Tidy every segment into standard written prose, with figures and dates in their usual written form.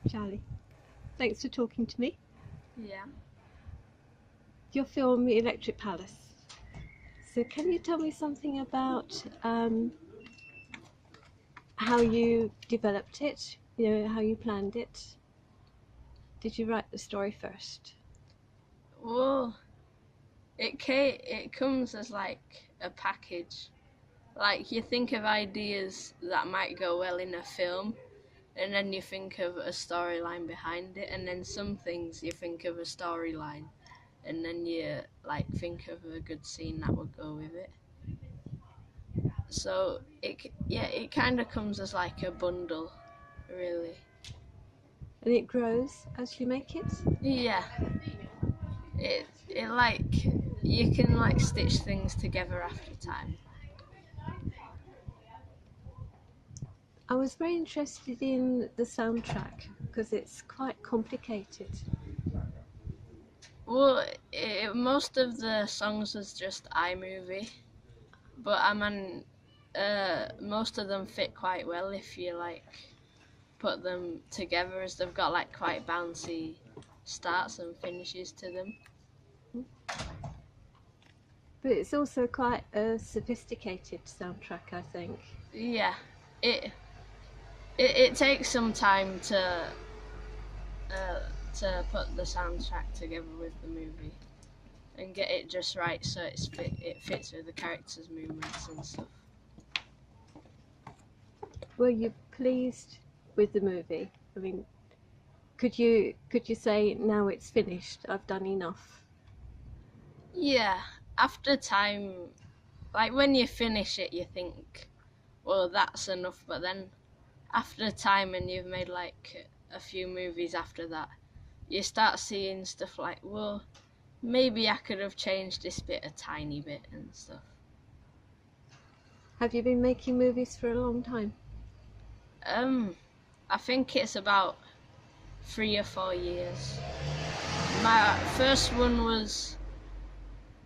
Charlie, thanks for talking to me. Yeah. Your film, Electric Palace. So, can you tell me something about how you developed it? You know, how you planned it? Did you write the story first? Well, it comes as like a package. Like you think of ideas that might go well in a film, and then you think of a storyline behind it, and then some things you think of a storyline, and then you like think of a good scene that would go with it. So it kind of comes as like a bundle, really. And it grows as you make it? Yeah. It like you can like stitch things together after time. I was very interested in the soundtrack because it's quite complicated. Well, most of the songs was just iMovie, but most of them fit quite well if you like put them together, as they've got like quite bouncy starts and finishes to them. But it's also quite a sophisticated soundtrack, I think. Yeah, it it takes some time uh, to put the soundtrack together with the movie and get it just right so it fits with the characters' movements and stuff. Were you pleased with the movie? I mean, could you say now it's finished? I've done enough. Yeah, after time, like when you finish it, you think, well, that's enough. But then after time, and you've made like a few movies after that, you start seeing stuff like, well, maybe I could have changed this bit a tiny bit and stuff. Have you been making movies for a long time? Um, I think it's about 3 or 4 years. My first one was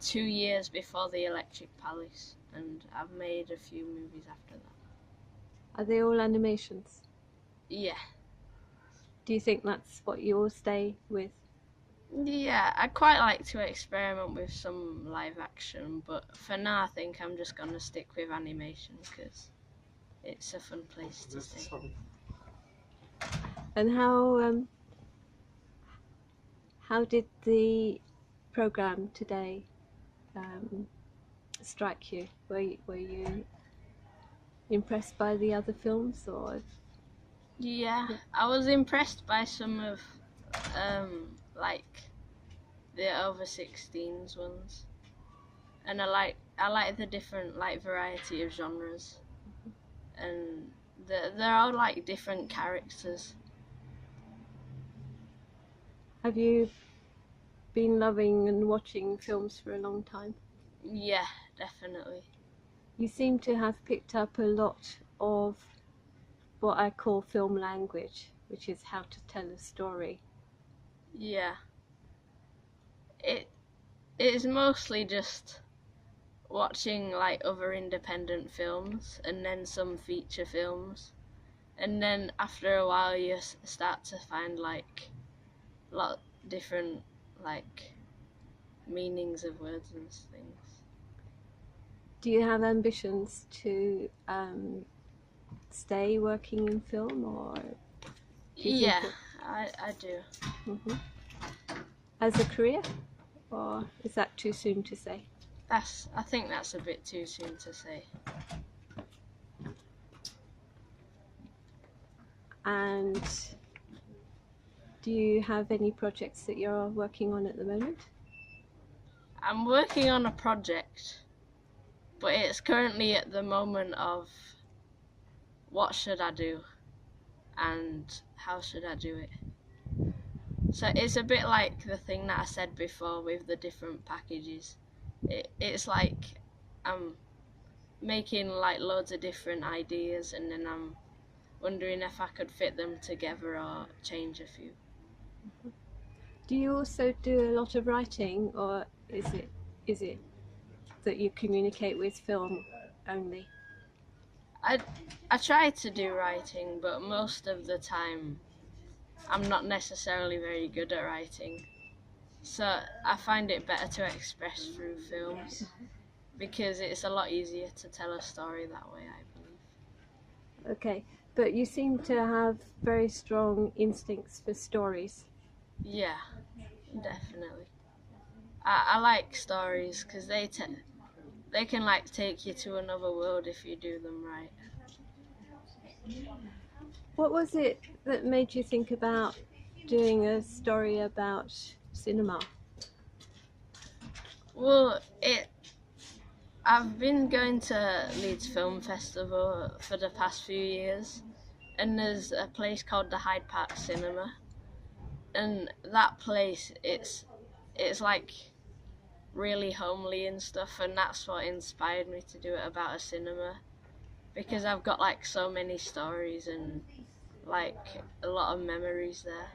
2 years before the Electric Palace, and I've made a few movies after that. Are they all animations? Yeah. Do you think that's what you'll stay with? Yeah, I quite like to experiment with some live action, but for now I think I'm just gonna stick with animation because it's a fun place to stay. And how did the program today strike you? Were you impressed by the other films, or Yeah, I was impressed by some of like the over 16s ones, and I like the different like variety of genres, and they're all like different characters. have you been loving and watching films for a long time? Yeah, definitely. You seem to have picked up a lot of what I call film language, which is how to tell a story. Yeah, it is mostly just watching like other independent films and then some feature films, and then after a while you start to find like a lot different like meanings of words and things. Do you have ambitions to stay working in film, or do you think Yeah, I do. Mhm. as a career, or is that too soon to say? I think that's a bit too soon to say. And do you have any projects that you're working on at the moment? I'm working on a project, but it's currently at the moment of what should I do and how should I do it. So it's a bit like the thing that I said before with the different packages. It's like I'm making like loads of different ideas, and then I'm wondering if I could fit them together or change a few. Do you also do a lot of writing, or is it that you communicate with film only? I I try to do writing, but most of the time I'm not necessarily very good at writing. So I find it better to express through films because it's a lot easier to tell a story that way, I believe. Okay, but you seem to have very strong instincts for stories. Yeah, definitely. I like stories because they can like take you to another world if you do them right. What was it that made you think about doing a story about cinema? Well, I've been going to Leeds Film Festival for the past few years, and there's a place called the Hyde Park Cinema, and that place it's like really homely and stuff, and that's what inspired me to do it about a cinema, because I've got like so many stories and like a lot of memories there.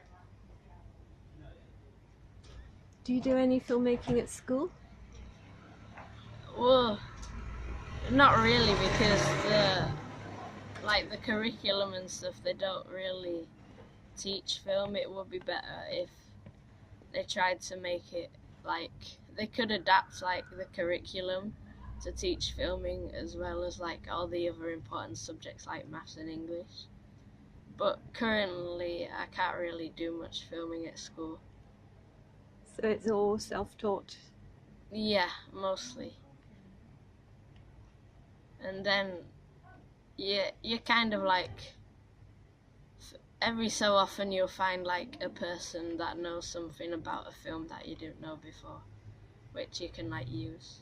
Do you do any filmmaking at school? Well, not really, because the curriculum and stuff, they don't really teach film. It would be better if they tried to make it like they could adapt like the curriculum to teach filming as well as like all the other important subjects like maths and English. But currently I can't really do much filming at school. So it's all self-taught. Yeah, mostly. And then you kind of like every so often you'll find like a person that knows something about a film that you didn't know before, which you can like use.